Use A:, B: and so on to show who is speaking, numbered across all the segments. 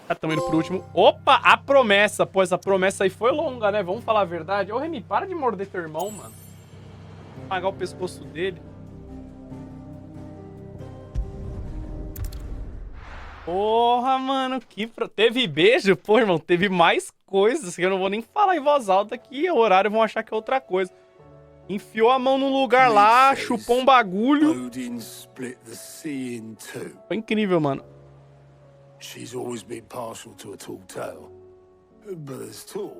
A: Já estamos indo pro último. Opa, a promessa. Pô, essa promessa aí foi longa, né? Vamos falar a verdade. Ô, Remy, para de morder teu irmão, mano. Apagar o pescoço dele. Porra, mano, que... Teve beijo? Pô, irmão, teve mais coisas que eu não vou nem falar em voz alta que o horário vão achar que é outra coisa. Enfiou a mão num lugar lá, chupou um bagulho. Foi incrível, mano.
B: She's always been partial to a tall tale. But there's tall,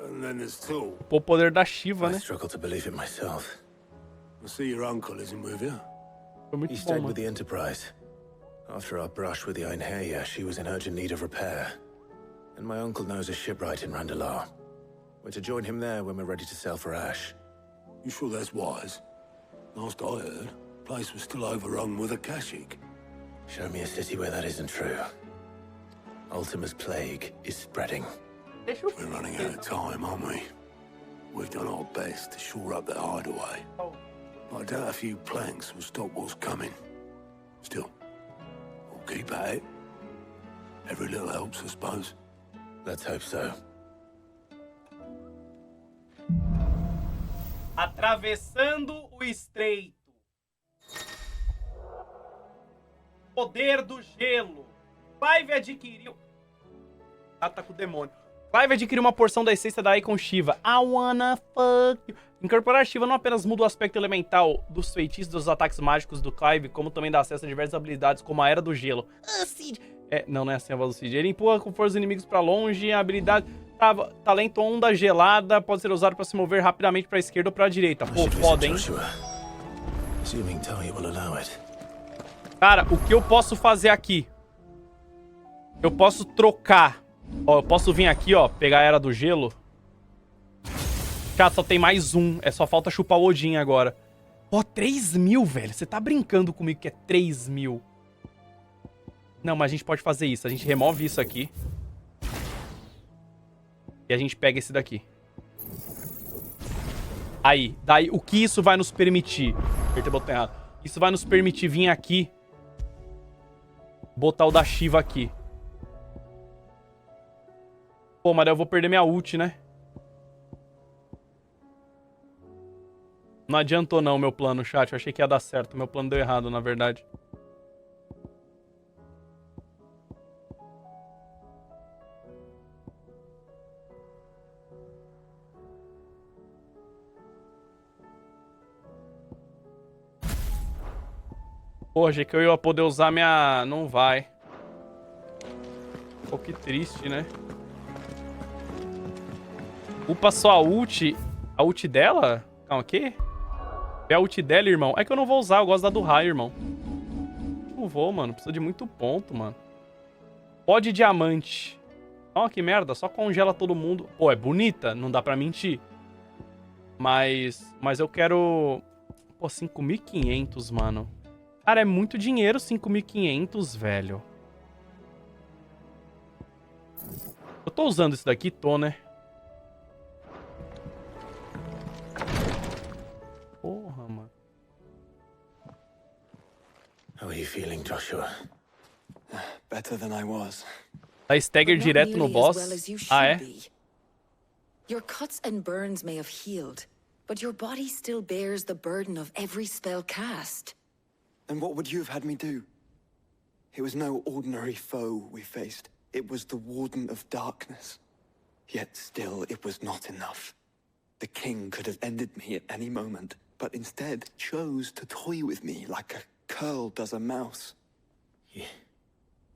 B: and then there's tall.
A: O poder da Shiva, né?
C: I struggle to believe it myself.
B: I see your uncle isn't with you.
A: Foi muito
C: He
A: bom,
C: stayed
A: mano.
C: with the Enterprise. After our brush with the Einherja, she was in urgent need of repair. And my uncle knows a shipwright in Randalar. We're to join him there when we're ready to sail for Ash.
B: You sure that's wise? Last I heard, the place was still overrun with Akashic.
C: Show me a city where that isn't true. Ultima's plague is spreading.
B: We're running out of time, aren't we? We've done our best to shore up the hideaway. I doubt a few planks will stop what's coming. Still, we'll keep at it. Every little helps, I suppose.
C: Let's hope so.
A: Atravessando o estreito. Poder do gelo. Clive adquiriu... Ah, tá com o demônio. Clive adquiriu uma porção da essência da Icon Shiva. I wanna fuck you. Incorporar Shiva não apenas muda o aspecto elemental dos feitiços dos ataques mágicos do Clive, como também dá acesso a diversas habilidades, como a Era do Gelo. Ah, Cid. Não é assim a voz do Cid. Ele empurra com força os inimigos pra longe. A habilidade... Talento Onda Gelada pode ser usado pra se mover rapidamente pra esquerda ou pra direita. Pô, foda, hein? Cara, o que eu posso fazer aqui? Eu posso trocar. Ó, eu posso vir aqui, ó, pegar a Era do Gelo. Já só tem mais um. É só falta chupar o Odin agora. Pô, 3.000, velho. Você tá brincando comigo que é 3.000. Não, mas a gente pode fazer isso. A gente remove isso aqui. E a gente pega esse daqui. Aí, daí, o que isso vai nos permitir? Apertei o botão errado. Isso vai nos permitir vir aqui. Botar o da Shiva aqui. Pô, mas daí eu vou perder minha ult, né? Não adiantou não meu plano, chat. Eu achei que ia dar certo. Meu plano deu errado, na verdade. Pô, achei que eu ia poder usar minha... Não vai. Pô, que triste, né? Upa só a ult. A ult dela? Calma, aqui. É a ult dela, irmão. É que eu não vou usar, eu gosto da do raio, irmão. Não vou, mano. Precisa de muito ponto, mano. Pó de diamante. Ó, que merda. Só congela todo mundo. Pô, é bonita. Não dá pra mentir. Mas eu quero... Pô, 5.500, mano. Cara, é muito dinheiro, 5.500, velho. Eu tô usando isso daqui, tô, né? Porra, mano.
C: How are you feeling, Joshua?
D: Better than I was.
A: Dá stagger direto no boss. Ah, é?
E: Your cuts and burns may have healed, but your body still bears the burden of every spell cast.
D: And what would you have had me do? It was no ordinary foe we faced. It was the Warden of Darkness. Yet still, it was not enough. The king could have ended me at any moment, but instead chose to toy with me like a curl does a mouse.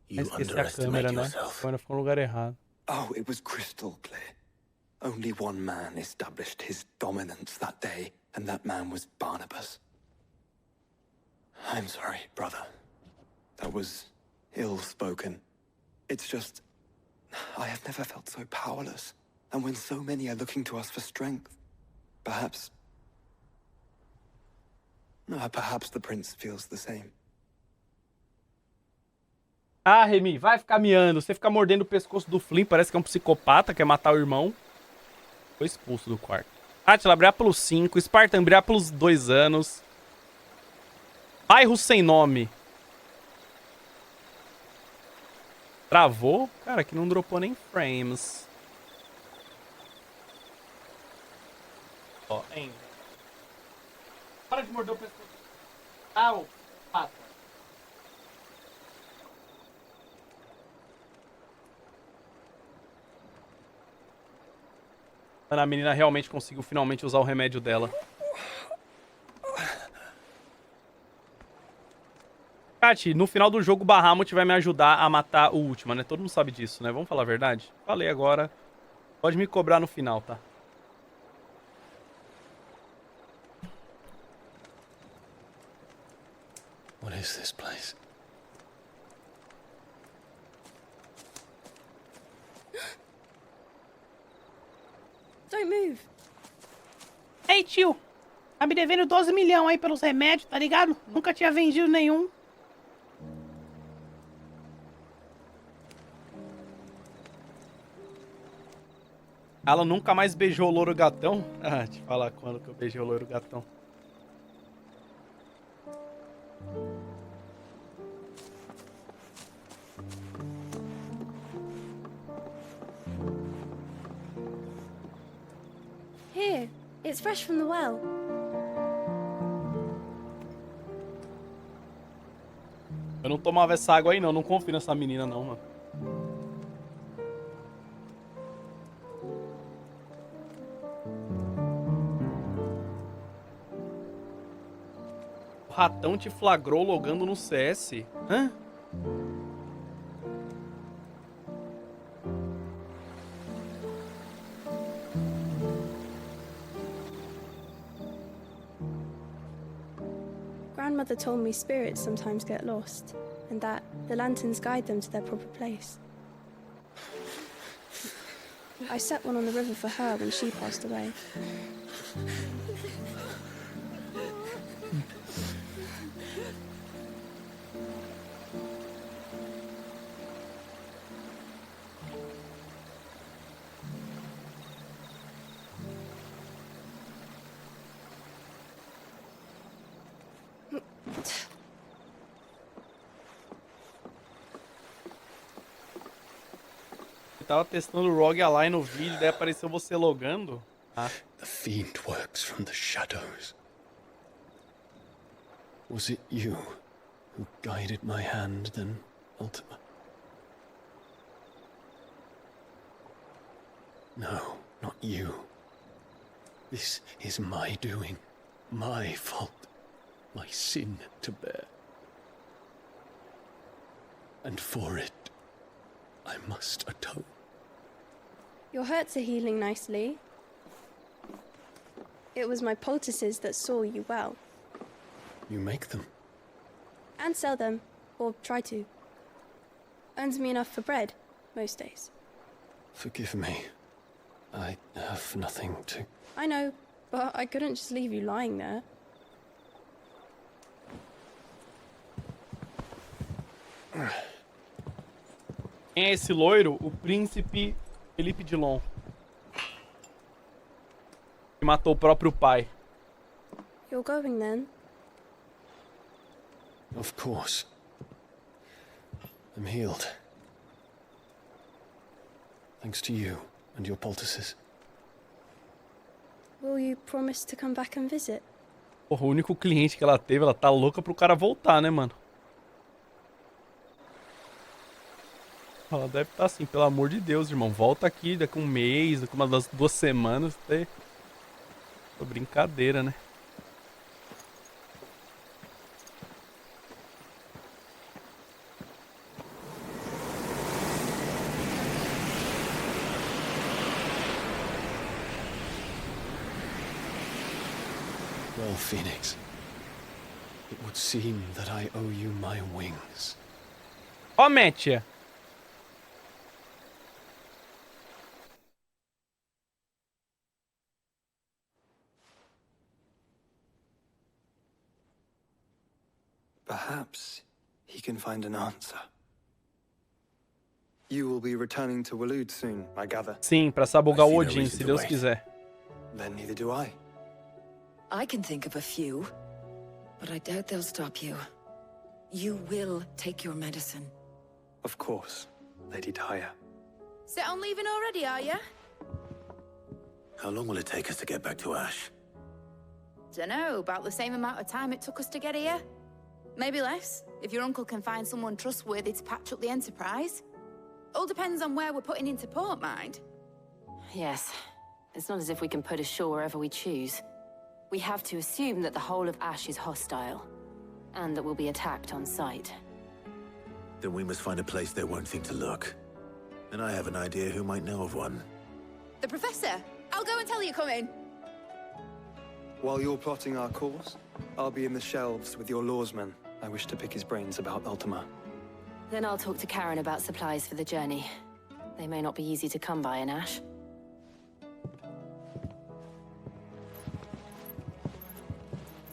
C: You underestimate yourself.
A: Agora ficou no lugar errado.
D: Oh, it was crystal clear. Only one man established his dominance that day, and that man was Barnabas. I'm sorry, brother. That was ill-spoken. It's just... I have never felt so powerless. And when so many are looking to us for strength, perhaps the prince feels the same.
A: Ah, Remy, vai ficar miando. Você fica mordendo o pescoço do Flynn. Parece que é um psicopata, quer matar o irmão. Foi expulso do quarto. Atila, brigar pelos 5. Spartan, brigar pelos 2 anos. Bairro sem nome. Travou? Cara, aqui não dropou nem frames. Ó, ainda. Para de morder o pescoço. Ah, ô, pato. Mano, a menina realmente conseguiu finalmente usar o remédio dela. Kat, no final do jogo, o Bahamut vai me ajudar a matar o último, né? Todo mundo sabe disso, né? Vamos falar a verdade? Falei agora. Pode me cobrar no final, tá?
C: What is this place?
F: Don't move.
G: Ei, tio. Tá me devendo 12 milhões aí pelos remédios, tá ligado? Nunca tinha vendido nenhum.
A: Ela nunca mais beijou o louro gatão? Ah, te falar quando que eu beijei o louro gatão.
F: Here, it's fresh from the well.
A: Eu não tomava essa água aí não, não confio nessa menina não, mano. O ratão te flagrou logando no CS. Hã?
F: Grandmother told me spirits sometimes get lost, and that the lanterns guide them to their proper place. I set one on the river for her when she passed away.
A: Eu tava testando o Rogue Ally no vídeo, daí apareceu você logando. Ah.
C: The fiend works from the shadows. Was it you who guided my hand, then, Ultima? No, not you. This is my doing, my fault, my sin to bear. And for it, I must atone.
F: Your hurts are healing nicely. It was my poultices that saw you well.
C: You make them.
F: And sell them, or try to. Earns me enough for bread, most days.
C: Forgive me. I have nothing to...
F: I know, but I couldn't just leave you lying there.
A: Quem é esse loiro? O príncipe Felipe Dilon. Que matou o próprio pai.
F: You're going then?
C: Of course. I'm healed. Thanks to you and your poultices.
F: Will you promise to come back and visit?
A: Porra, o único cliente que ela teve, ela tá louca pro cara voltar, né, mano? Ela deve estar assim, pelo amor de Deus, irmão. Volta aqui daqui um mês, daqui umas 2 semanas. Tô brincadeira, né?
C: Well, Phoenix, it would seem that I owe you my wings.
A: Ó, Métia.
D: Perhaps he can find an answer. You will be returning to Waloed soon, I gather.
A: Sim, pra sabogar
C: I
A: o
C: see no
A: Odin,
C: reason
A: se
C: to
A: Deus
C: wait.
A: quiser.
D: Then neither do I.
E: I can think of a few, but I doubt they'll stop you. You will take your medicine.
D: Of course. Lady Daya.
E: Set on leaving already, are you?
C: How long will it take us to get back to Ash?
E: Dunno, about the same amount of time it took us to get here. Maybe less, if your uncle can find someone trustworthy to patch up the Enterprise. All depends on where we're putting into port, mind.
H: Yes. It's not as if we can put ashore wherever we choose. We have to assume that the whole of Ash is hostile, and that we'll be attacked on sight.
C: Then we must find a place they won't think to look. And I have an idea who might know of one.
E: The Professor! I'll go and tell you come in.
D: While you're plotting our course, I'll be in the shelves with your lawsman. I wish to pick his brains about Ultima.
H: Then I'll talk to Karen about supplies for the journey. They may not be easy to come by in Ash.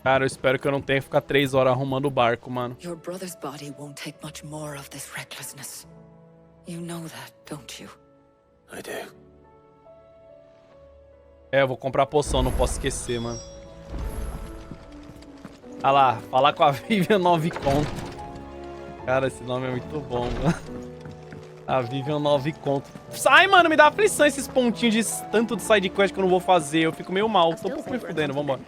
A: Cara, eu espero que eu não tenha que ficar 3 horas arrumando o barco, mano.
E: Your brother's body won't take much more of this recklessness. You know that, don't you?
C: I do.
A: É, eu vou comprar poção, não posso esquecer, mano. Ah lá, falar com a Vivian 9 conto. Cara, esse nome é muito bom, mano. A Vivian 9 conto. Sai, mano, me dá aflição esses pontinhos de tanto de side quest que eu não vou fazer. Eu fico meio mal, tô um pouco me fudendo, vambora.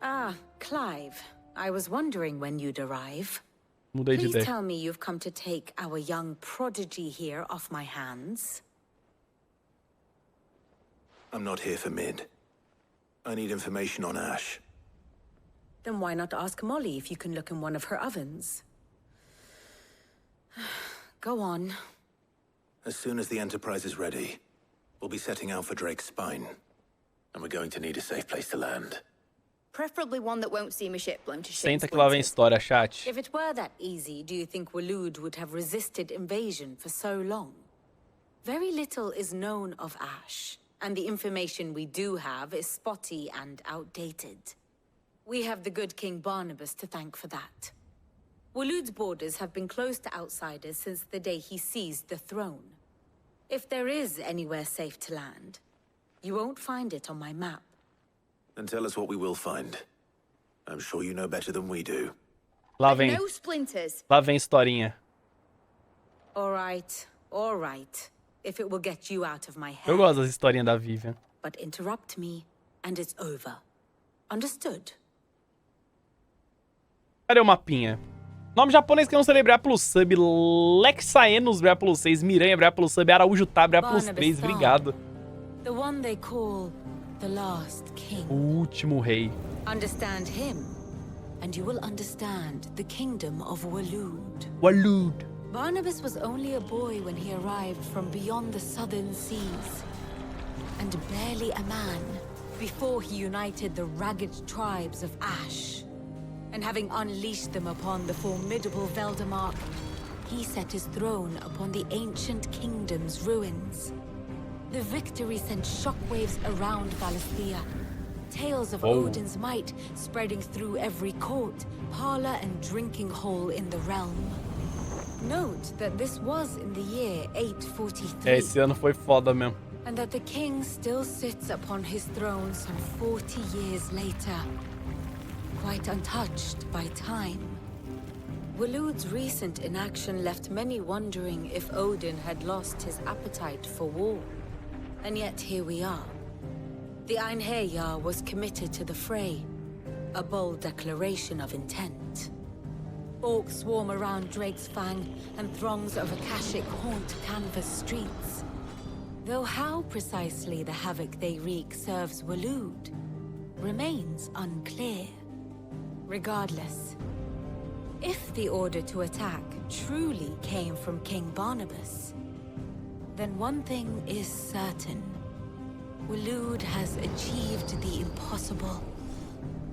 I: Ah, Clive. I was wondering when you'd arrive.
A: Mudei de
I: Please
A: ideia.
I: tell me you've come to take our young prodigy here off my hands.
C: I'm not here for Mid. I need information on Ash.
I: Then why not ask Molly if you can look in one of her ovens? Go on.
C: As soon as the Enterprise is ready, we'll be setting out for Drake's Spine. And we're going to need a safe place to land.
E: Preferably one that won't see my ship blown to shit.
A: Senta que lá vem história, chat.
I: If it were that easy, do you think Waloed would have resisted invasion for so long? Very little is known of Ash, and the information we do have is spotty and outdated. We have the good King Barnabas to thank for that. Waloed's borders have been closed to outsiders since the day he seized the throne. If there is anywhere safe to land, you won't find it on my map.
C: Then tell us what we will find. I'm sure you know better than we do.
A: Lá vem.
E: No splinters.
A: Lá vem historinha.
I: All right. If it will get you out of my head.
A: Eu gosto das historinhas da Vivian.
I: But interrupt me, and it's over. Understood?
A: Cadê o mapinha? Nome japonês que não celebrar pelo sub. Lexaenos brilhar pelo 6. Miranha brilhar pelo sub. Araújo tá brilhar pelos 3. Obrigado.
I: The one they call the last king.
A: O último rei.
I: Understand him, and you will understand the kingdom of Waloed.
A: Waloed.
I: Barnabas was only a boy when he arrived from beyond the southern seas, and barely a man before he united the ragged tribes of Ash. And having unleashed them upon the formidable Veldamark, he set his throne upon the ancient kingdom's ruins. The victory sent shockwaves around Valisthea. Tales of Odin's might spreading through every court, parlor, and drinking hole in the realm. Note that this was in the year 843.
A: Esse ano foi foda mesmo.
I: And that the king still sits upon his throne some 40 years later, quite untouched by time. Waloed's recent inaction left many wondering if Odin had lost his appetite for war. And yet here we are. The Einherjar was committed to the fray, a bold declaration of intent. Orcs swarm around Drake's Fang, and throngs of Akashic haunt canvas streets. Though how precisely the havoc they wreak serves Waloed remains unclear. Regardless, if the order to attack truly came from King Barnabas, then one thing is certain. Waloed has achieved the impossible,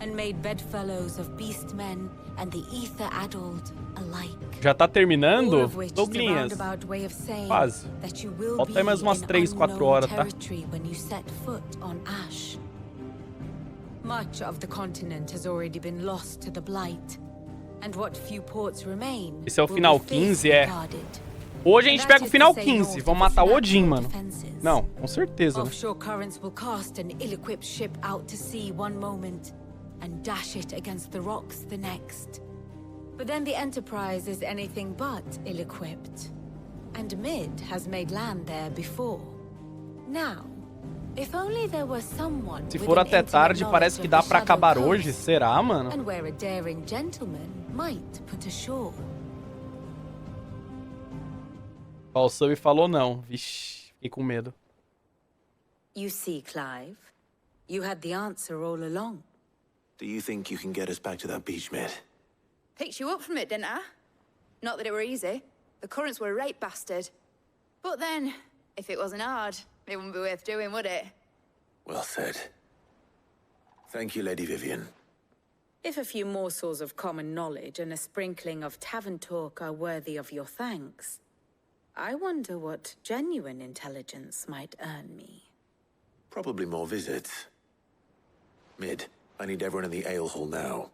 I: and made bedfellows of beastmen and the ether-addled alike.
A: Já tá terminando?
I: All of which is a
A: Douglinhas.
I: roundabout way of saying
A: Quase.
I: that you will
A: Falta
I: be
A: aí mais umas
I: in
A: 3, 4
I: unknown
A: horas, tá?
I: territory when you set foot on Ash. Much of the continent has already been lost to the Blight, and what few ports remain
A: Esse é o
I: will
A: final
I: be
A: 15,
I: fiercely
A: é.
I: guarded.
A: Hoje a gente
I: And
A: pega
I: that
A: o
I: is
A: final
I: to say
A: 15.
I: north
A: Vamos
I: of
A: matar
I: its
A: Odin,
I: natural
A: mano.
I: defenses.
A: Não, com certeza, né?
I: Offshore currents will cast an ill-equipped ship out to sea one moment and dash it against the rocks the next. But then the Enterprise is anything but ill-equipped. and Mid has made land there before. Now, if only there were someone
A: Se
I: with
A: for
I: an
A: até
I: intimate
A: tarde,
I: knowledge
A: parece que
I: of
A: dá
I: the
A: pra
I: Shadow
A: acabar
I: Coast,
A: hoje. Será, mano?
I: and where a daring gentleman might put ashore.
A: Ó, o Sub falou não. Vixe, fiquei com medo.
I: You see, Clive, you had the answer all along.
C: Do you think you can get us back to that beach, Mid?
E: Picked you up from it, didn't I? Not that it were easy. The currents were a right bastard. But then, if it wasn't hard, it wouldn't be worth doing, would it?
C: Well said. Thank you, Lady Vivian.
I: If a few morsels of common knowledge and a sprinkling of tavern talk are worthy of your thanks, I wonder what genuine intelligence might earn me.
C: Probably more visits. Mid, I need everyone in the ale hall now.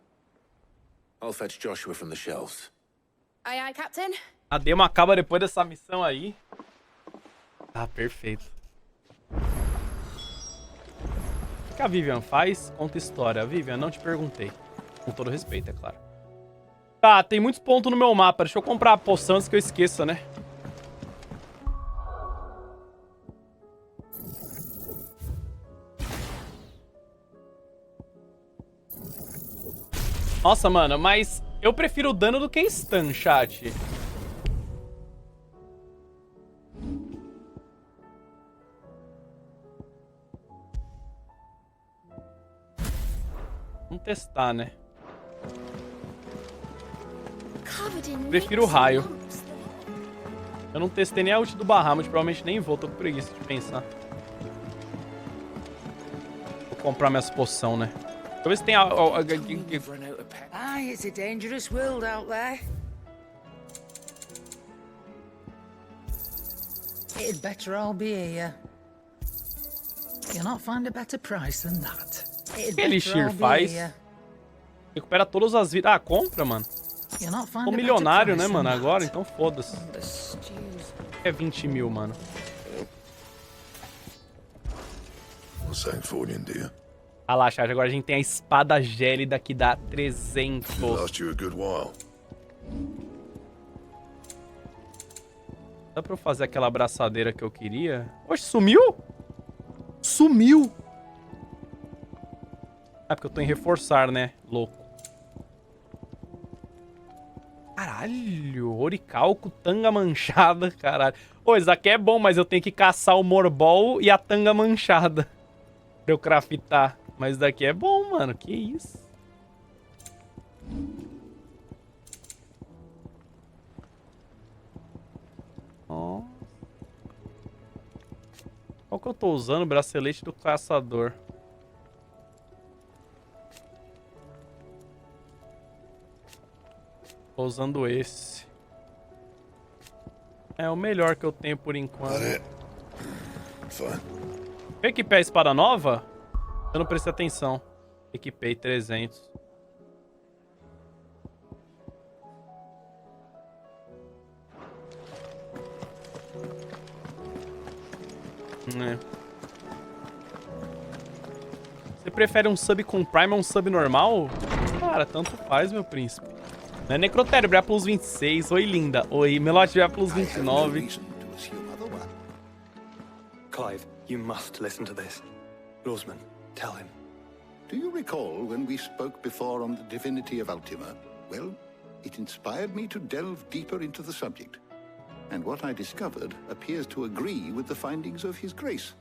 C: I'll fetch Joshua from the shelves.
E: Aye, aye, Captain.
A: A demo acaba depois dessa missão aí. Ah, perfeito. O que a Vivian faz? Conta história. Vivian, não te perguntei. Com todo respeito, é claro. Tá, tem muitos pontos no meu mapa. Deixa eu comprar a poção antes que eu esqueça, né? Nossa, mano, mas eu prefiro dano do que stun, chat. Vamos testar, né? Prefiro o raio. Eu não testei nem a ult do Bahamut, provavelmente nem vou, tô com preguiça de pensar. Vou comprar minhas poção, né? Deixa eu ver se tem
J: Aye, it's a dangerous world out there. It'd better all be here. You'll not find a better price than that.
A: O que Elixir faz? Recupera todas as vidas. Ah, compra, mano. Tô milionário, né, mano, agora, então foda-se. É 20 mil, mano. Ah lá, chat, agora a gente tem a espada gélida que dá 300. Dá pra eu fazer aquela abraçadeira que eu queria? Oxe, sumiu? Sumiu! Ah, porque eu tô em reforçar, né? Louco. Caralho, oricalco, tanga manchada, caralho. Ô, isso aqui é bom, mas eu tenho que caçar o morbol e a tanga manchada pra eu craftar. Mas isso daqui é bom, mano. Que isso? Ó. Qual que eu tô usando? O bracelete do caçador. Tô usando esse. É o melhor que eu tenho por enquanto. Eu equipei a espada nova? Eu não prestei atenção. Equipei 300. Você prefere um sub com Prime ou um sub normal? Cara, tanto faz, meu príncipe. Não é Necrotério, vai plus 26. Oi, linda. Oi, Melote vai plus 29.
D: Clive, you must listen to this. Lawsman, tell him.
K: Do you recall when we spoke before on the divinity of Ultima? Well, it inspired me to delve deeper into the subject. And what I discovered appears to agree with the findings of His Grace.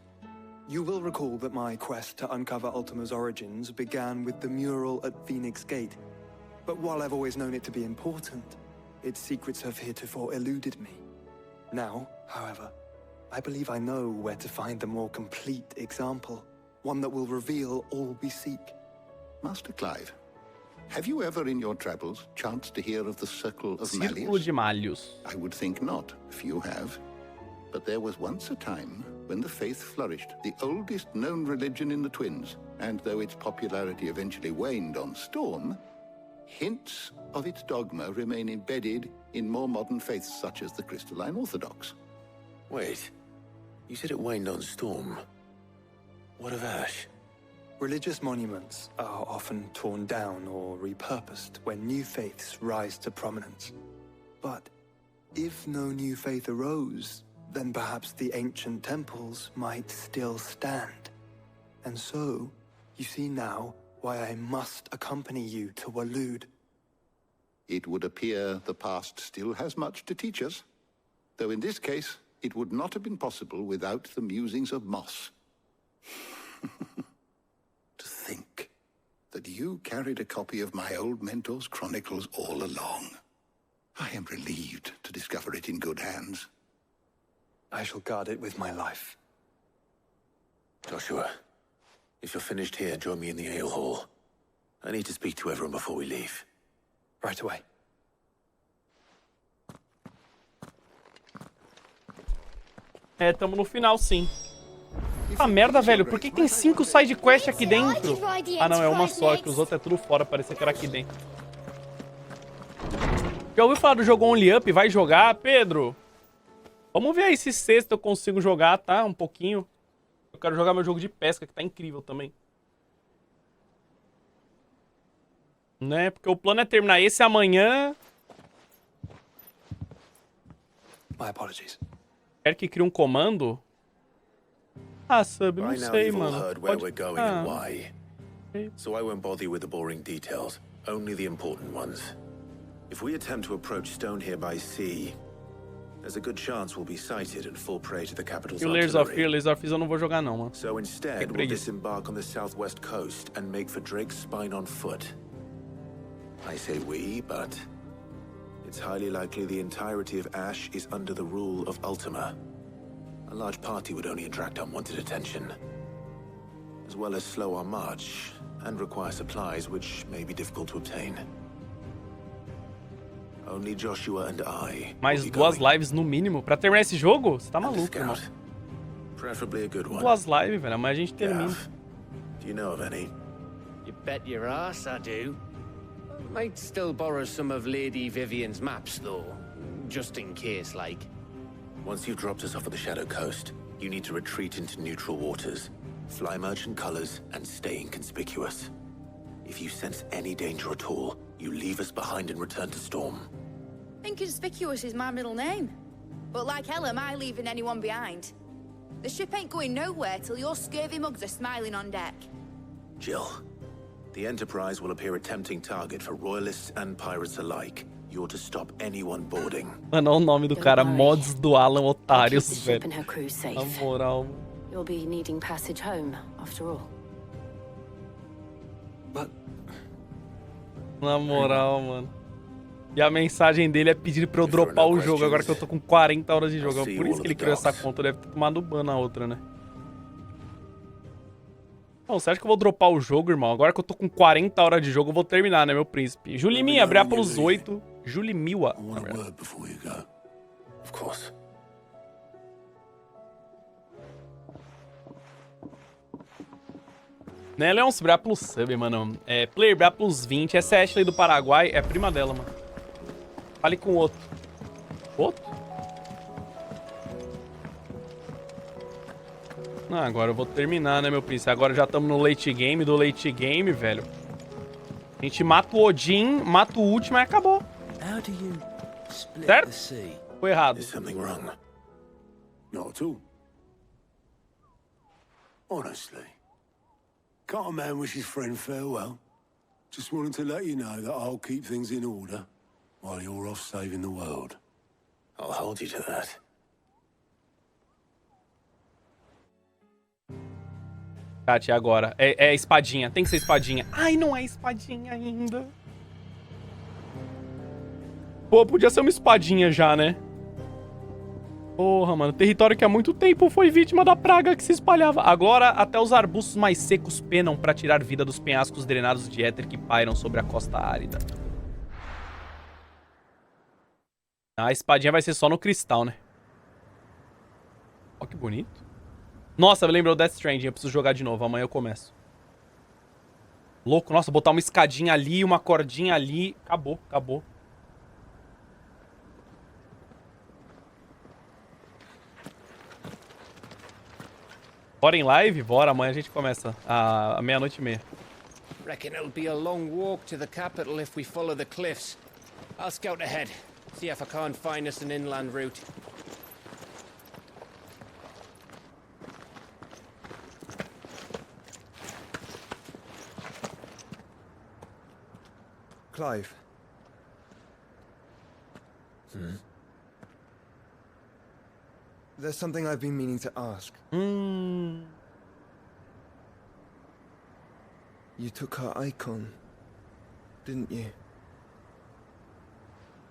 D: You will recall that my quest to uncover Ultima's origins began with the mural at Phoenix Gate. But while I've always known it to be important, its secrets have heretofore eluded me. Now, however, I believe I know where to find the more complete example, one that will reveal all we seek.
K: Master Clive, have you ever in your travels chanced to hear of the Circle of
A: Círculo de Malhos.
K: I would think not, few have. But there was once a time when the faith flourished, the oldest known religion in the Twins, and though its popularity eventually waned on Storm, hints of its dogma remain embedded in more modern faiths such as the Crystalline Orthodox.
C: Wait, you said it waned on Storm. What of Ash?
D: Religious monuments are often torn down or repurposed when new faiths rise to prominence. But If no new faith arose, then perhaps the ancient temples might still stand. And so, you see now why I must accompany you to Waloed.
K: It would appear the past still has much to teach us, though in this case, it would not have been possible without the musings of Moss. To think that you carried a copy of my old mentor's chronicles all along. I am relieved to discover it in good hands.
D: I shall guard it with my life.
C: Joshua, if you're finished here, join me in the ale hall. I need to speak to everyone before we leave.
D: Right away.
A: É, tamo no final, sim. Ah, merda, velho. Por que tem 5 side quests aqui dentro? Ah, não, é uma só, que os outros é tudo fora. Parecia que era aqui dentro. Já ouviu falar do jogo Only Up? Vai jogar, Pedro? Vamos ver aí se sexta eu consigo jogar, tá? Um pouquinho. Eu quero jogar meu jogo de pesca, que tá incrível também. Né? Porque o plano é terminar esse amanhã.
D: My apologies.
A: Quer que crie um comando? Ah, sub, não
C: By now
A: sei,
C: you've all
A: mano.
C: heard where we're going and
A: Ah.
C: why. So I won't bother you with the boring details, only the important ones. If we attempt to approach Stone here by sea, there's a good chance we'll be sighted and fall prey to the capital's
A: E o Layers of
C: artillery.
A: Fear, Layers of Fear eu não vou jogar não, mano.
C: So instead, we'll disembark on the southwest coast and make for Drake's Spine on foot. I say we, but it's highly likely the entirety of Ash is under the rule of Ultima. A large party would only attract unwanted attention, as well as slow our march and require supplies which may be difficult to obtain. Only Joshua and I.
A: Mais 2 lives no mínimo pra terminar esse jogo? Você tá maluco, irmão.
C: Preferably a good one.
A: 2 lives, velho. Amanhã a gente termina.
C: Do you know of any?
L: You bet your ass I do. Might still borrow some of Lady Vivian's maps, though. Just in case, like.
C: Once you've dropped us off at the Shadow Coast, you need to retreat into neutral waters, fly merchant colors, and stay inconspicuous. If you sense any danger at all, you leave us behind and return to Storm.
E: Inconspicuous is my middle name. But like hell am I leaving anyone behind. The ship ain't going nowhere till your scurvy mugs are smiling on deck.
C: Jill, the Enterprise will appear a tempting target for royalists and pirates alike. You're to stop anyone boarding.
A: Mano, olha o nome do cara. Mods do Alan Otários, velho. Na moral.
H: You'll be needing passage home, after all.
A: Na moral, mano. E a mensagem dele é pedir pra eu dropar o jogo, agora que eu tô com 40 horas de jogo. Por isso que ele criou essa conta, deve ter tomado ban na outra, né? Não, você acha que eu vou dropar o jogo, irmão? Agora que eu tô com 40 horas de jogo, eu vou terminar, né, meu príncipe? Juliminha, abrir pelos 8. Julimiwa.
C: Of course.
A: Né, Leon, se brilhar plus sub, mano. É, player, brilhar plus 20. Essa é a Ashley do Paraguai, é a prima dela, mano. Fale com o outro. Outro? Ah, agora eu vou terminar, né, meu príncipe? Agora já estamos no late game do late game, velho. A gente mata o Odin, mata o último e acabou. Certo? Foi errado.
B: There's something wrong. Not at all. Honestly. Can't a man wish his friend farewell? Just wanted to let you know that I'll keep things in order while you're off saving the world.
C: I'll hold you to that.
A: Chat, agora. É espadinha. Tem que ser espadinha. Ai, não é espadinha ainda. Pô, podia ser uma espadinha já, né? Porra, mano. Território que há muito tempo foi vítima da praga que se espalhava. Agora, até os arbustos mais secos penam pra tirar vida dos penhascos drenados de éter que pairam sobre a costa árida. A espadinha vai ser só no cristal, né? Ó, que bonito. Nossa, me lembrou Death Stranding. Eu preciso jogar de novo. Amanhã eu começo. Louco. Nossa, botar uma escadinha ali, uma cordinha ali. Acabou, acabou. Bora em live? Bora. Amanhã a gente começa. À 00:30.
L: Reckon it'll be a long walk to the capital if we follow the cliffs. I'll scout ahead. See if I can't find us an inland route.
M: Clive. There's something I've been meaning to ask. You took her icon, didn't you?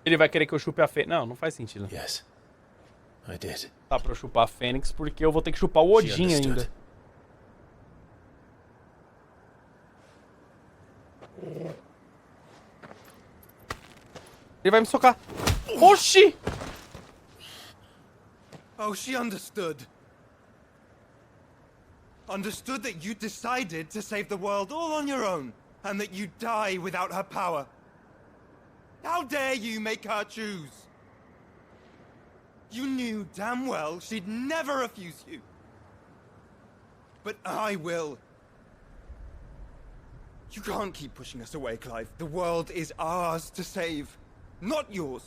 A: Ele vai querer que eu chupe a Fênix. Não, não faz sentido.
B: Yes, I did.
A: Tá pra eu chupar a Fênix, porque eu vou ter que chupar o Odin ainda. Ele vai me socar. Oxi!
M: Oh, she understood. Understood that you decided to save the world all on your own, and that you'd die without her power. How dare you make her choose? You knew damn well she'd never refuse you. But I will. You can't keep pushing us away, Clive. The world is ours to save, not yours.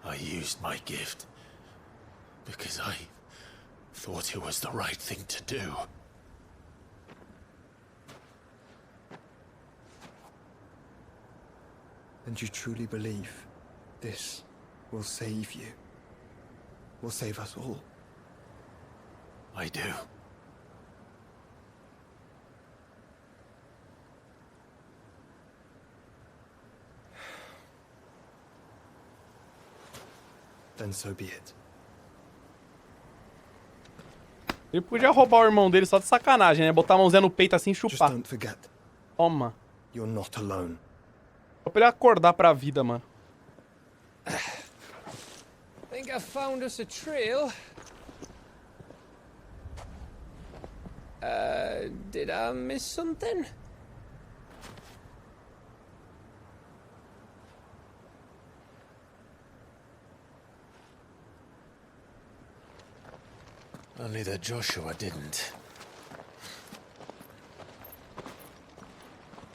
B: I used my gift because I thought it was the right thing to do.
M: And you truly believe this will save you? Will save us all?
B: I do.
M: Then so be it.
A: Ele podia roubar o irmão dele só de sacanagem, né? Botar a mãozinha no peito assim e chupar.
M: Just don't forget.
A: Toma.
M: You're not alone.
A: Só pra ele acordar pra vida, mano.
L: Think I found us a trail. Did I miss something?
B: Only that Joshua didn't.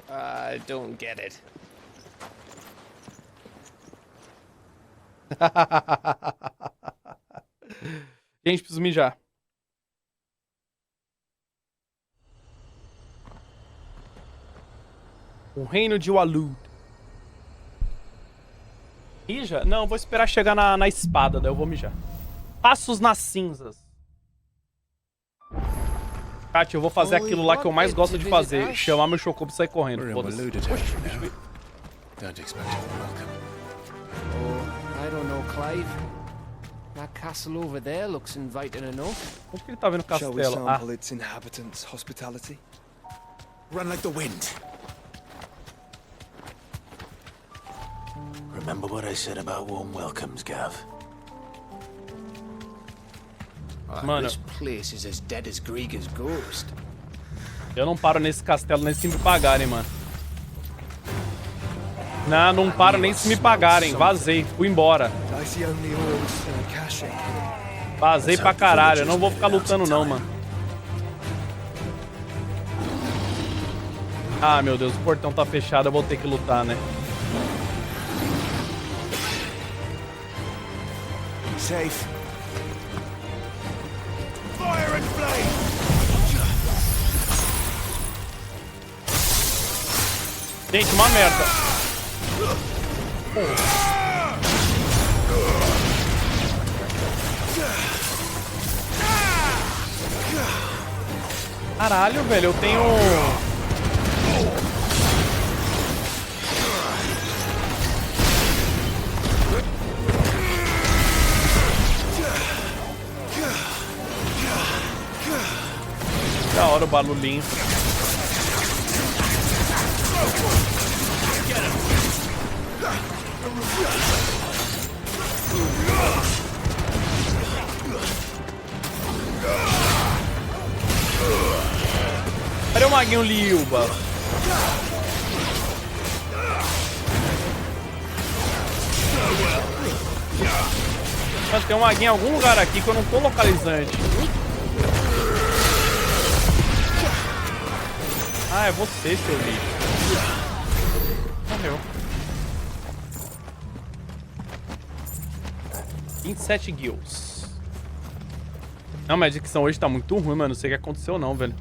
L: I don't get it.
A: Gente, preciso mijar. O reino de Walud. Mija? Não, vou esperar chegar na espada, daí eu vou mijar. Passos nas cinzas. Kat, eu vou fazer aquilo lá que eu mais gosto de fazer. Chamar meu Chocobo e sair correndo. Foda-se.
B: Don't expect a welcome.
L: Oh, I don't know, Clive. That castle over there looks inviting enough.
A: Como que ele tá vendo o
M: Shall we
A: castelo?
M: sample its inhabitants' hospitality?
C: Run like the wind.
B: Remember what I said about warm welcomes, Gav?
A: Mano,
L: This place is as dead as Griega's ghost.
A: eu não paro nesse castelo nem se me pagarem, mano. Não, não paro nem se me pagarem. Vazei, fui embora. Vazei pra caralho, eu não vou ficar lutando não, mano. Ah, meu Deus, o portão tá fechado, eu vou ter que lutar, né?
C: Safe. Fire and flame.
A: Gente, uma merda. Caralho, velho, eu tenho... Da hora o barulhinho. Cadê o maguinho Liuba? Mas tem um maguinho em algum lugar aqui que eu não tô localizante. Ah, é você, seu lixo. Morreu. 27 kills. Não, mas a dicção hoje tá muito ruim, mano. Não sei o que aconteceu não, velho.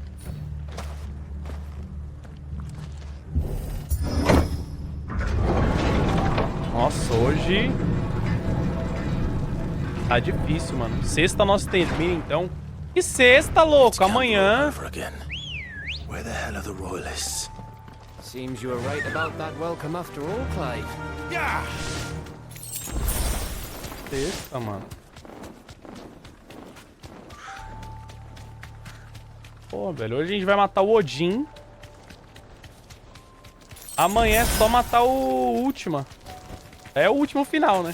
A: Nossa, hoje... tá difícil, mano. Sexta nós termina, então. E sexta, louco. Amanhã...
B: Where the hell are the royalists?
L: Seems you were right about that welcome after all, Clive.
M: Yeah!
A: Sexta, mano. Pô, velho, hoje a gente vai matar o Odin. Amanhã é só matar o última. É o último final, né?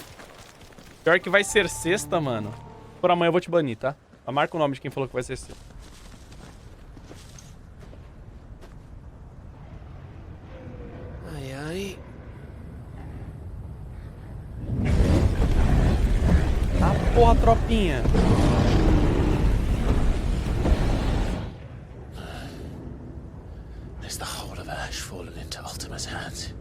A: Pior que vai ser sexta, mano. Por amanhã eu vou te banir, tá? Marca o nome de quem falou que vai ser sexta.
L: Ai, ai.
A: Ah, porra, tropinha.
B: Is the whole of Ash fallen into Ultima's hands?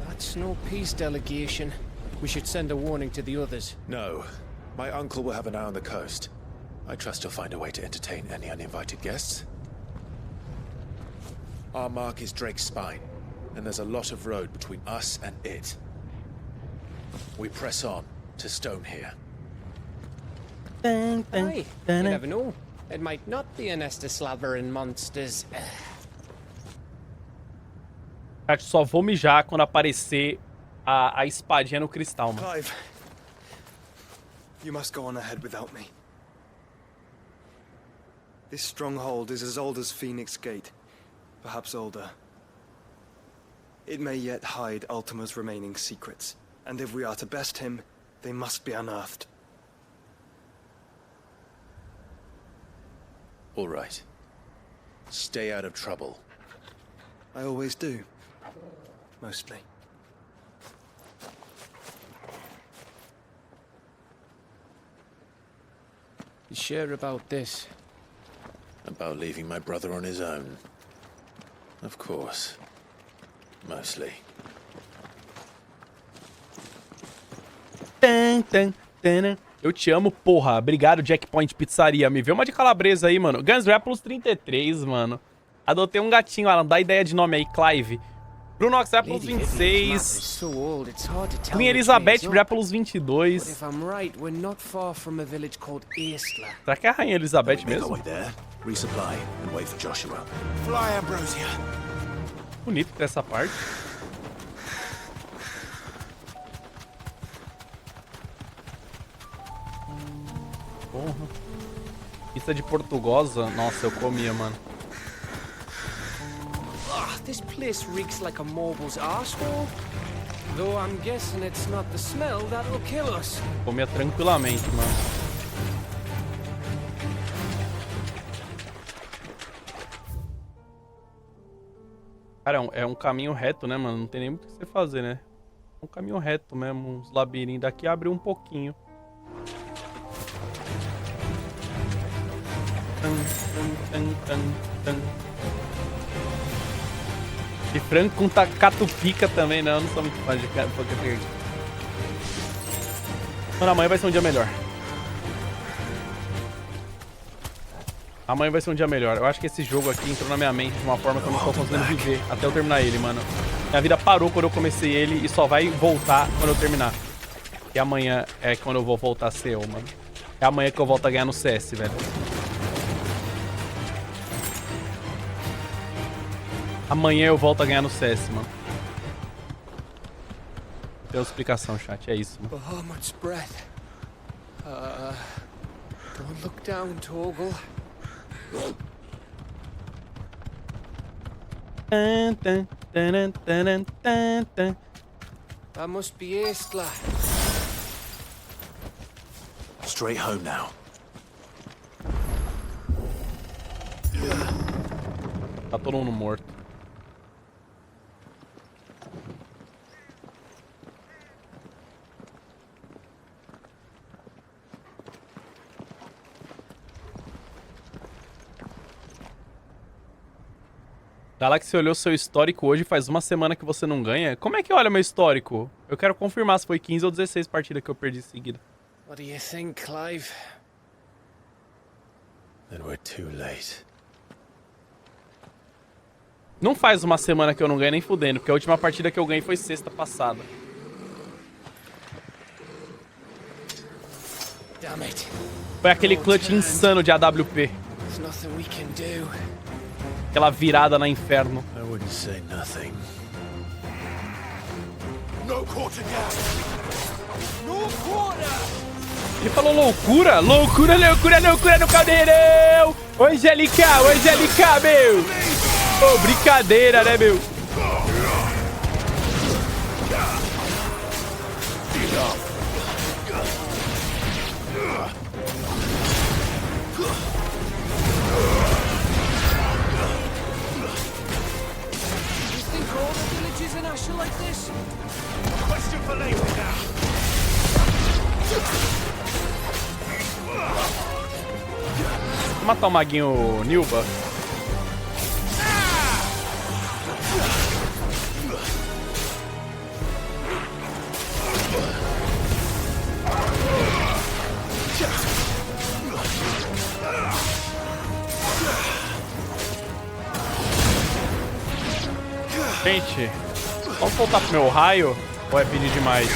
L: That's no peace delegation. We should send a warning to the others.
C: No. My uncle will have an eye on the coast. I trust he'll find a way to entertain any uninvited guests. Our mark is Drake's Spine, and there's a lot of road between us and it. We press on to Stone here.
L: Aye, you never know. It might not be a nest of slavering monsters.
A: Chat, só vou mijar quando aparecer a espadinha no cristal, mano.
M: Clive, you must go on ahead without me. This stronghold is as old as Phoenix Gate, perhaps older. It may yet hide Ultima's remaining secrets, and if we are to best him, they must be unearthed.
C: All right. Stay out of trouble.
M: I always do. Mostly.
L: You sure about this?
C: About leaving my brother on his own? Of course. Mostly.
A: Eu te amo, porra. Obrigado, Jackpoint Pizzaria. Me vê uma de calabresa aí, mano. Guns Rappers 33, mano. Adotei um gatinho, Alan. Dá ideia de nome aí, Clive. Bruno Ox vai pelos 26. Queen Elizabeth vai pelos 22. Será que é a Rainha Elizabeth mesmo? Bonito ter essa parte. Porra. Pizza de Portugosa. Nossa, eu comia, mano.
L: This place reeks like a mobile's arsehole. Though I'm guessing it's not the smell that'll kill us.
A: Comia tranquilamente, mano. Cara, é um caminho reto, né, mano? Não tem nem muito o que você fazer, né? É um caminho reto mesmo, uns labirintos. Daqui abre um pouquinho. E frango com catupica também, não. Eu não sou muito fã de catupica verde. Mano, amanhã vai ser um dia melhor. Amanhã vai ser um dia melhor. Eu acho que esse jogo aqui entrou na minha mente de uma forma que eu não tô conseguindo viver até eu terminar ele, mano. Minha vida parou quando eu comecei ele e só vai voltar quando eu terminar. E amanhã é quando eu vou voltar a ser eu, mano. É amanhã que eu volto a ganhar no CS, velho. Amanhã eu volto a ganhar no CS, mano. Deu explicação, chat. É isso, mano.
L: Bahamut's breath. Don't look down, Torgal. That must be Estla.
C: Straight home now.
A: Tá todo mundo morto. Galaxy olhou seu histórico hoje faz uma semana que você não ganha? Como é que olha meu histórico? Eu quero confirmar se foi 15 ou 16 partidas que eu perdi seguida.
L: What do you think, Clive?
B: Then we're too late.
A: Não faz uma semana que eu não ganho nem fudendo, porque a última partida que eu ganhei foi sexta passada.
L: Damn it.
A: Foi aquele clutch insano de AWP.
L: There's nothing we can do.
A: Aquela virada na inferno.
B: I wouldn't say nothing.
M: No quarter gap. No quarter.
A: Ele falou loucura? Loucura, loucura, loucura no caldeirão! Ô, Angelica, meu! Ô, brincadeira, né, meu? Vou matar o maguinho Nilba. Gente, vamos voltar pro meu raio ou é pedir demais?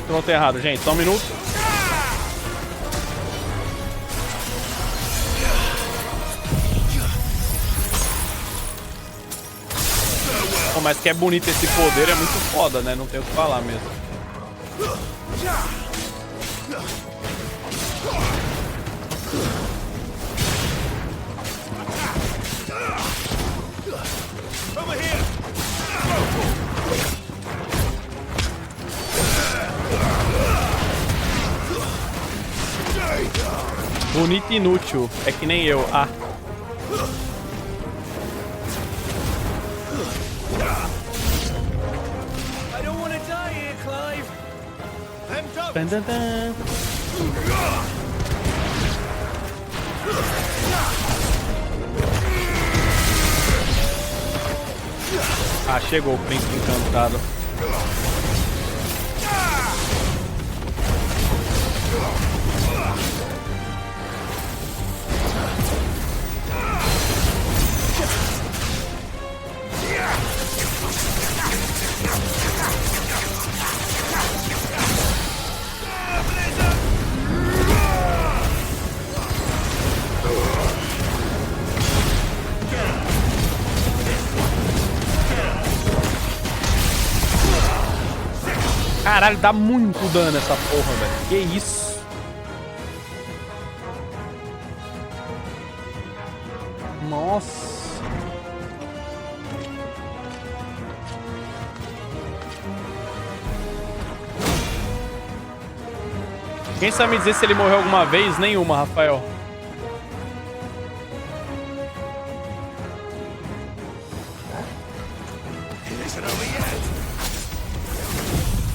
A: Eu tô errado, gente. Só um minuto. Pô, mas que é bonito esse poder, é muito foda, né? Não tem o que falar mesmo. Bonito e inútil. É que nem eu. Ah. Dun, dun, dun. Ah, chegou o príncipe encantado. Caralho, dá muito dano essa porra, velho. Que isso? Nossa. Quem sabe me dizer se ele morreu alguma vez? Nenhuma, Rafael.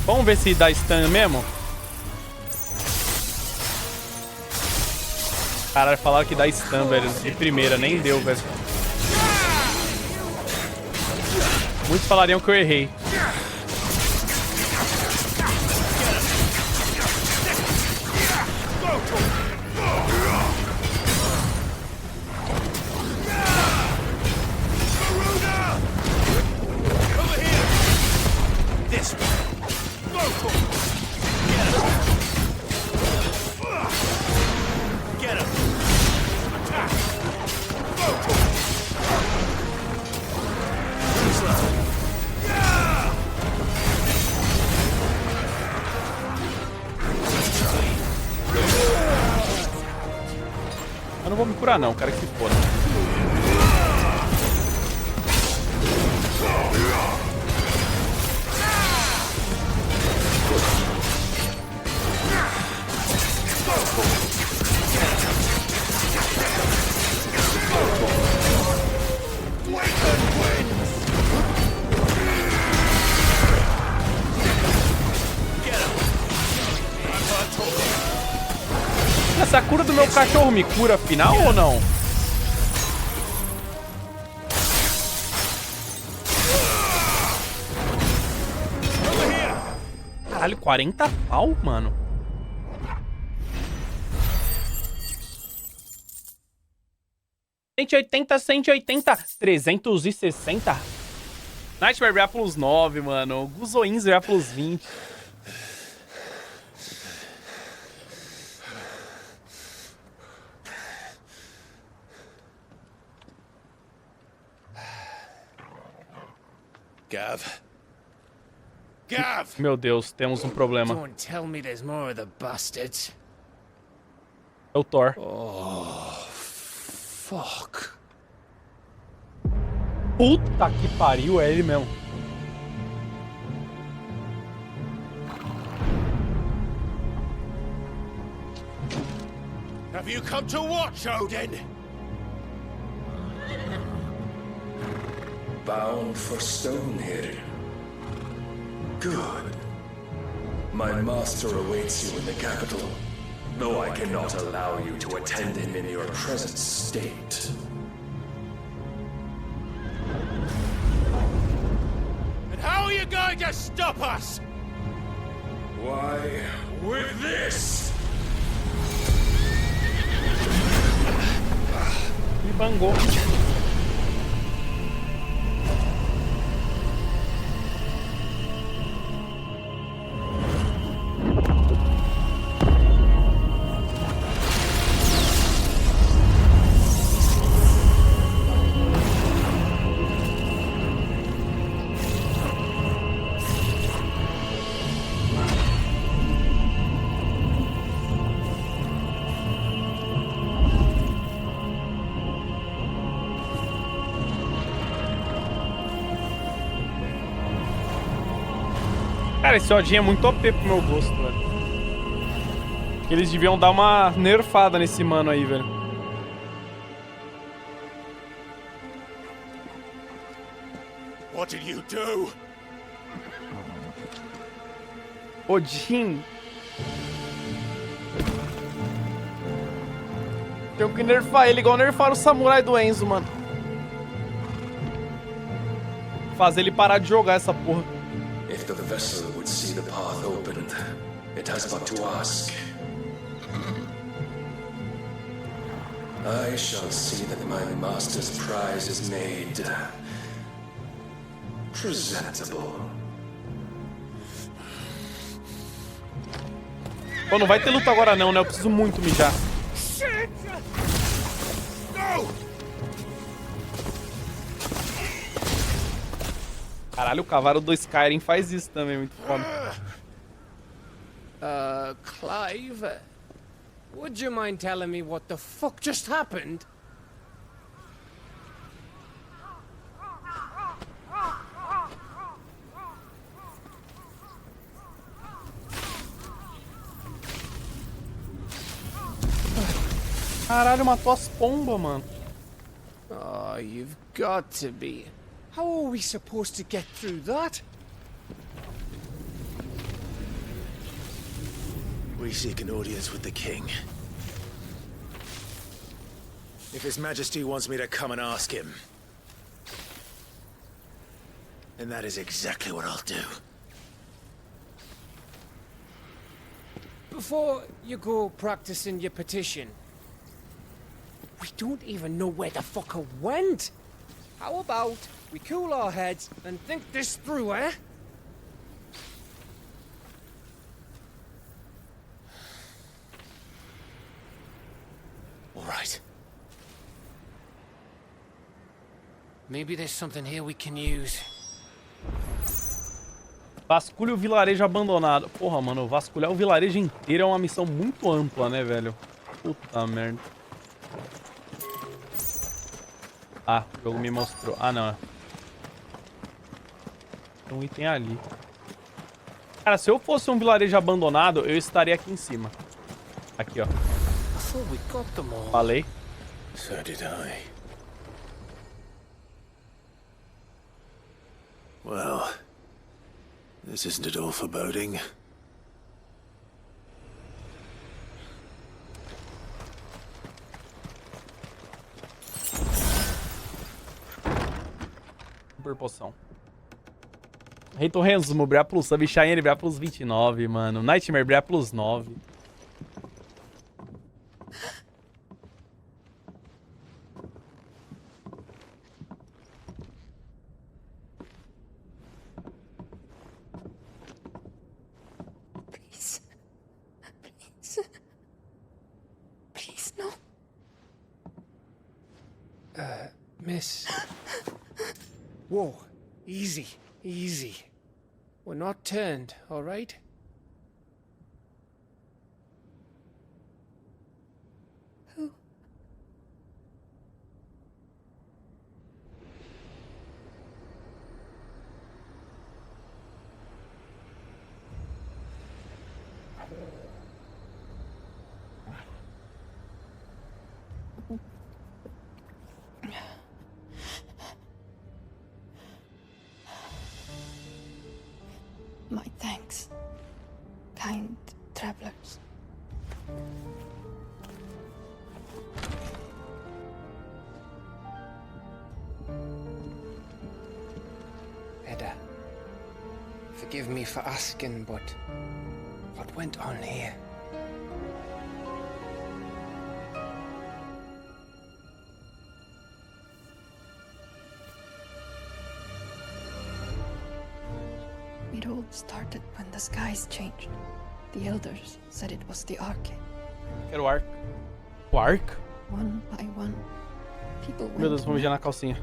A: Vamos ver se dá stun mesmo. Caralho, falaram que dá stun, velho. De primeira, nem deu, velho. Muitos falariam que eu errei. Eu não vou me curar não, quero que se foda. Essa cura do meu cachorro me cura final ou não? Caralho, 40 pau, mano. $180, 360. Nightmare já plus 9, mano. Guzoins já plus 20.
L: Gav. Gav!
A: Meu Deus, temos um problema.
L: Don't tell me there's more of the bastards.
A: É o Thor.
L: Oh, fuck.
A: Puta que pariu, é ele mesmo.
L: Have you come to watch, Odin?
N: Bound for Stonehill. Good. My master awaits you in the capital, though I cannot allow you to attend him in your present state.
L: And how are you going to stop us?
N: Why, with this!
A: Me bangou. Cara, esse Odin é muito OP pro meu gosto, velho. Eles deviam dar uma nerfada nesse mano aí, velho.
L: What did you do?
A: Odin. Tenho que nerfar ele igual nerfaram o samurai do Enzo, mano. Fazer ele parar de jogar essa porra.
N: If the vessel would see the path opened, it has but to ask. I shall see that my master's prize is made presentable.
A: Pô, não vai ter luta agora não, né? Eu preciso muito mijar. Caralho, o cavalo do Skyrim faz isso também, muito foda.
L: Clive, would you mind telling me what the fuck just happened?
A: Caralho, matou as pombas, mano.
L: Oh, you've got to be. How are we supposed to get through that?
C: We seek an audience with the king. If His Majesty wants me to come and ask him, then that is exactly what I'll do.
L: Before you go practicing your petition, we don't even know where the fucker went. How about we cool our heads and think this through, eh?
C: All right.
L: Maybe there's something here we can use.
A: Vasculhe o vilarejo abandonado. Porra, mano, vasculhar o vilarejo inteiro é uma missão muito ampla, né, velho? Puta merda. Ah, o jogo me mostrou. Ah, não. Tem um item ali. Cara, se eu fosse um vilarejo abandonado, eu estaria aqui em cima. Aqui, ó. Falei.
C: So did I. Well, this isn't at all foreboding.
A: super poção. Reitor Renzumo, brilhar plus sub. Cheyenne, brilhar plus 29, mano. Nightmare, brilhar plus 9.
I: Please. Please, no.
L: Miss. Whoa. Easy. Easy. We're not turned, all right?
I: Who? My thanks, kind travelers.
L: Edda, forgive me for asking, but what went on here?
I: It all started when the skies changed. The elders said it was the Ark.
A: Quero o arco. O arco?
I: One by one, people went.
A: Meu Deus, vou mijar na calcinha.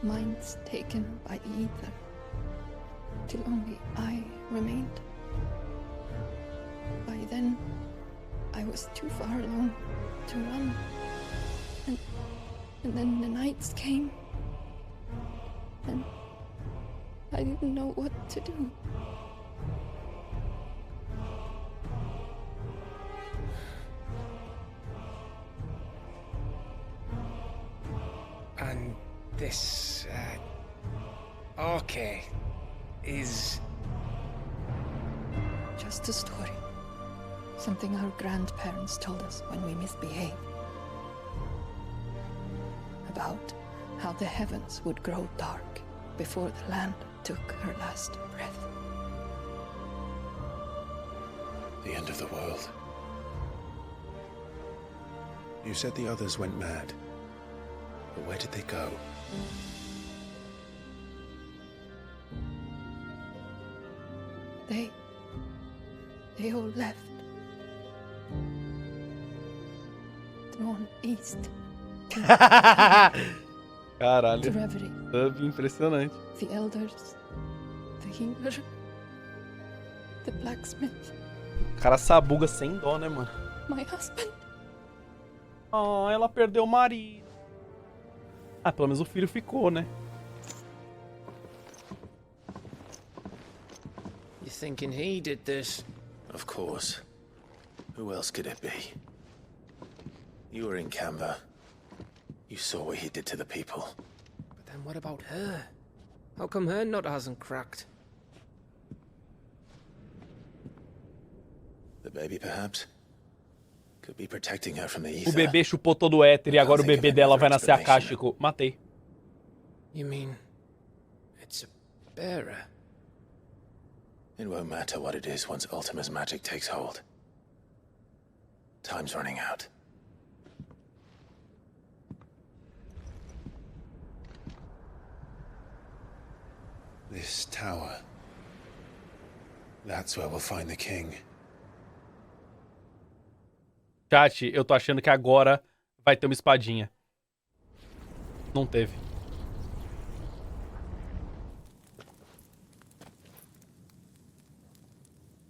I: Minds taken by the ether, till only I remained. By then, I was too far alone to run. And then the nights came, and I didn't know what to do.
L: And this, okay, is...
I: Just a story. Something our grandparents told us when we misbehaved. About how the heavens would grow dark before the land took her last breath.
C: The end of the world. You said the others went mad. But where did they go?
I: They all left. Drawn east.
A: Caralho.
I: To reverie.
A: Sub impressionante.
I: The elders, the healer, the blacksmith,
A: O cara sabuga sem dó, né, mano?
I: my husband.
A: Ah, ela perdeu o marido. Ah, pelo menos o filho ficou, né?
L: You thinking he did this?
C: Of course. Who else could it be? You were in Canberra. You saw what he did to the people.
L: But then what about her? How come her nut hasn't cracked?
C: The baby, perhaps? Could be protecting her from the
A: O
C: ether.
A: bebê chupou todo o éter e agora o bebê dela vai nascer acástico. Matei.
L: You mean... it's a bearer?
C: It won't matter what it is once Ultima's magic takes hold. Time's running out. This tower. That's where we'll find the king.
A: Chat, eu tô achando que agora vai ter uma espadinha. Não teve.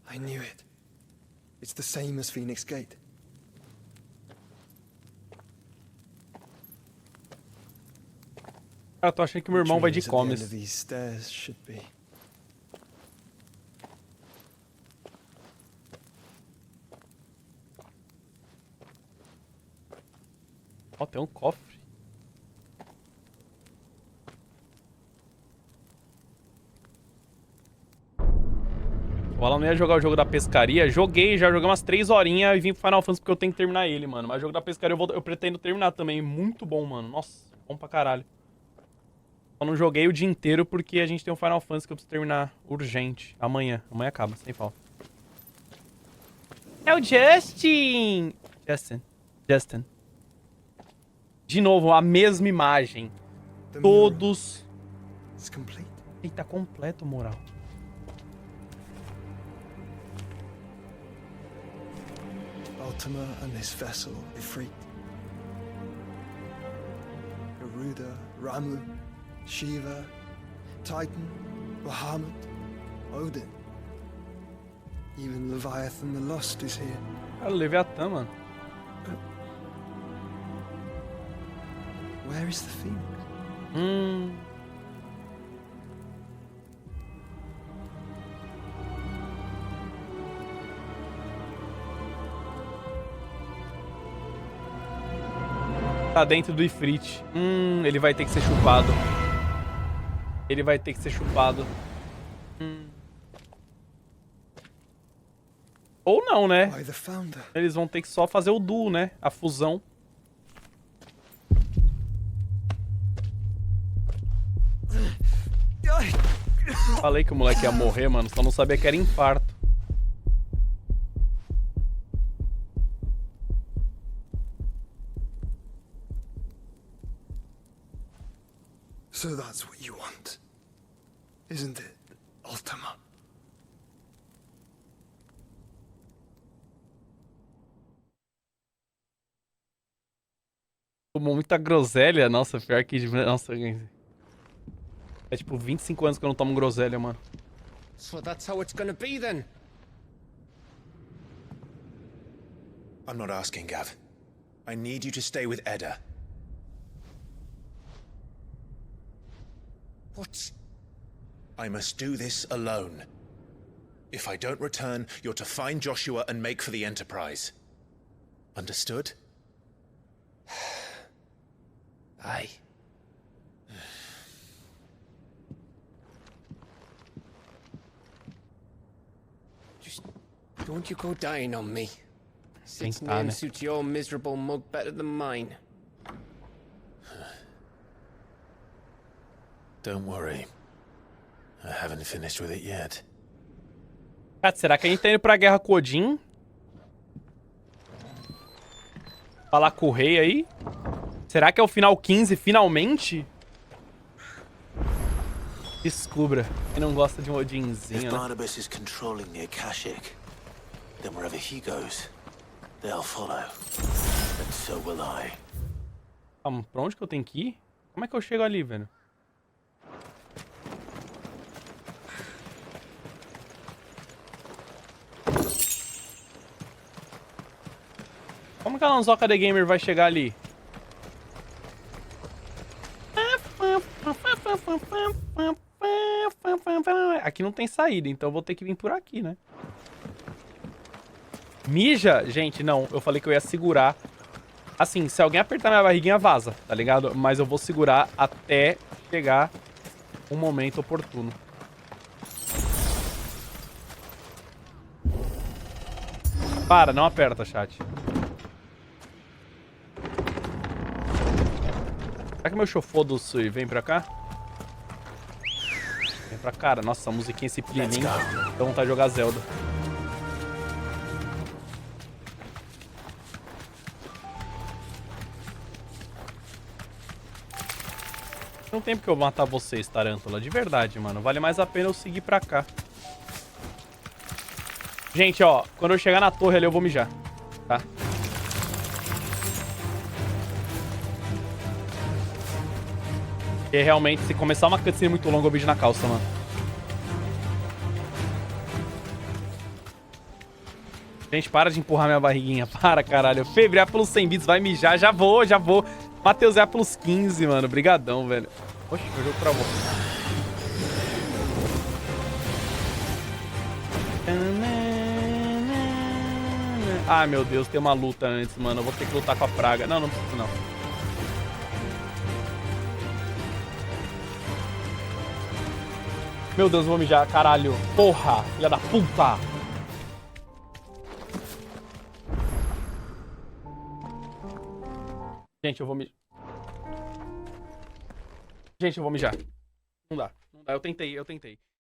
O: I knew it. It's the same as Phoenix Gate.
A: Cara, tô achando que meu irmão vai de comes.
O: These stairs should be.
A: Ó, tem um cofre. O Alan não ia jogar o jogo da pescaria. Joguei umas 3 horinhas e vim pro Final Fantasy porque eu tenho que terminar ele, mano. Mas o jogo da pescaria eu pretendo terminar também. Muito bom, mano. Nossa, bom pra caralho. Só não joguei o dia inteiro porque a gente tem um Final Fantasy que eu preciso terminar urgente. Amanhã. Amanhã acaba, sem falta. É o Justin! Justin. De novo, a mesma imagem. Todos... Eita, completo, moral.
O: Ultima and his vessel, Ifrit. Garuda, Ramu, Shiva, Titan, Bahamut, Odin. Even Leviathan the Lost is here.
A: Cara, o Leviathan, mano.
O: Where is the Phoenix?
A: Tá dentro do Ifrit. Ele vai ter que ser chupado. Ele vai ter que ser chupado. Ou não, né? Eles vão ter que só fazer o duo, né? A fusão. Falei que o moleque ia morrer, mano. Só não sabia que era infarto.
O: So that's what you want, isn't it, Ultima?
A: Tomou muita groselha. Nossa, pior que... Nossa, é tipo 25 anos que eu não tomo groselha, mano.
L: So that's how it's gonna be then.
C: I'm not asking, Gav. I need you to stay with Edda.
L: What?
C: I must do this alone. If I don't return, you're to find Joshua and make for the Enterprise. Understood?
L: Aye. Just don't you go dying on me. Sid's name suits your miserable mug better than mine.
C: Don't worry. I haven't finished with it yet.
A: Cara, será que a gente tá indo pra guerra com Odin? Falar com o rei aí? Será que é o final 15, finalmente? Descubra. Quem não gosta de um Odinzinho,
B: If
A: né?
B: Barnabas is controlling the Akashic, then wherever he goes, they'll follow. And so will I.
A: Calma, pra onde que eu tenho que ir? Como é que eu chego ali, velho? Como que a Alanzoka The Gamer vai chegar ali? Aqui não tem saída, então eu vou ter que vir por aqui, né? Mija? Gente, não. Eu falei que eu ia segurar. Assim, se alguém apertar minha barriguinha, vaza, tá ligado? Mas eu vou segurar até chegar um momento oportuno. Para, não aperta, chat. Será que meu chofô do Sui vem pra cá? Vem pra cá. Nossa, essa musiquinha, esse pianinho. Dá vontade de jogar Zelda. Não tem porque eu matar vocês, Tarântula. De verdade, mano. Vale mais a pena eu seguir pra cá. Gente, ó. Quando eu chegar na torre ali, eu vou mijar. Tá? Porque realmente, se começar uma cutscene muito longa, eu beijo na calça, mano. Gente, para de empurrar minha barriguinha. Para, caralho. Febrear pelos 100 bits, vai mijar. Já vou, já vou. Mateusar pelos 15, mano. Brigadão, velho. Oxe, o jogo travou. Ah, meu Deus, tem uma luta antes, mano. Eu vou ter que lutar com a praga. Não, não preciso, não. Meu Deus, eu vou mijar, caralho. Porra, filha da puta. Gente, eu vou mijar. Gente, eu vou mijar. Não dá. Eu tentei.